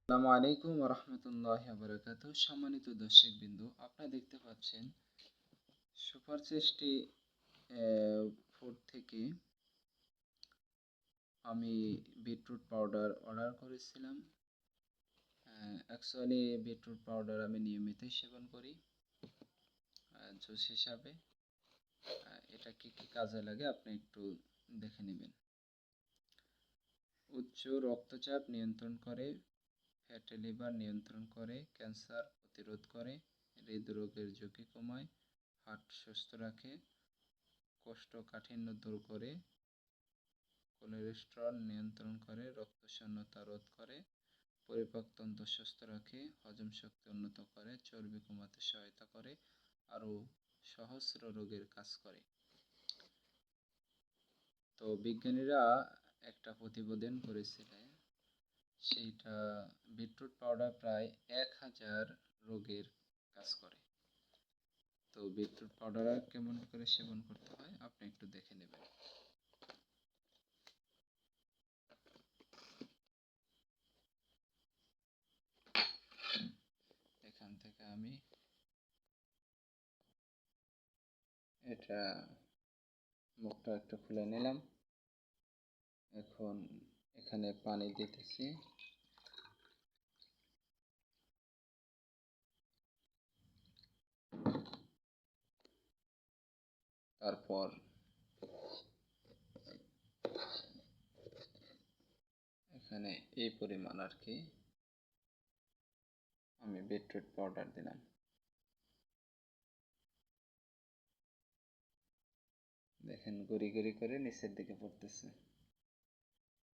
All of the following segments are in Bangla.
আসসালামু আলাইকুম ওয়া রাহমাতুল্লাহি ওয়া বারাকাতুহু। সম্মানিত দর্শকবৃন্দ, আপনারা দেখতে পাচ্ছেন সুপার টেস্টি ফুড থেকে আমি বিটরুট পাউডার অর্ডার করেছিলাম। অ্যাকচুয়ালি বিটরুট পাউডার আমি নিয়মিতই সেবন করি জুস হিসাবে। এটা কি কি কাজে লাগে আপনি একটু দেখে নেবেন। উচ্চ রক্তচাপ নিয়ন্ত্রণ করে, ফ্যাটি লিভার নিয়ন্ত্রণ করে, ক্যান্সার প্রতিরোধ করে, হৃদরোগের ঝুঁকি কমায়, হার্ট সুস্থ রাখে, কোষ্ঠকাঠিন্য দূর করে, কোলেস্টেরল নিয়ন্ত্রণ করে, রক্তশূন্যতা রোধ করে, পরিপাকতন্ত্র সুস্থ রাখে, হজম শক্তি উন্নত করে, চর্বি কমাতে সহায়তা করে, আরও সহস্র রোগের কাজ করে। তো বিজ্ঞানীরা একটা প্রতিবেদন করেছিলেন, সেইটা বিটরুট পাউডার প্রায় 1000 রোগের কাজ করে। তো বিটরুট পাউডার কেমন করে সেবন করতে হয় আপনি একটু দেখে নেবেন। এখান থেকে আমি এটা মুখটা একটু খুলে নিলাম। এখন এখানে পানি দিতেছি। তারপর এখানে এই পরিমাণ আর কি আমি বিটরুট পাউডার দিলাম। দেখেন গুঁড়ি গুঁড়ি করে নিচের দিকে পড়তেছে,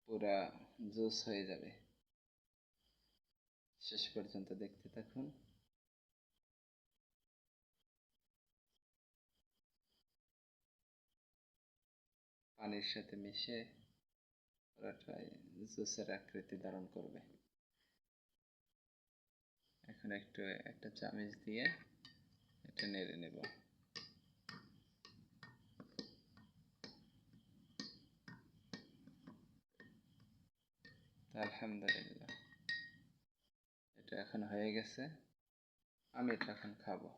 পুরা জুস হয়ে যাবে। শেষ পর্যন্ত দেখতে থাকুন। পানির সাথে মিশে পুরাটাই জুসের আকৃতি ধারণ করবে। এখন একটা চামচ দিয়ে এটা নেড়ে নেব। আলহামদুলিল্লাহ, এটা এখন হয়ে গেছে। আমি এটা এখন খাবো।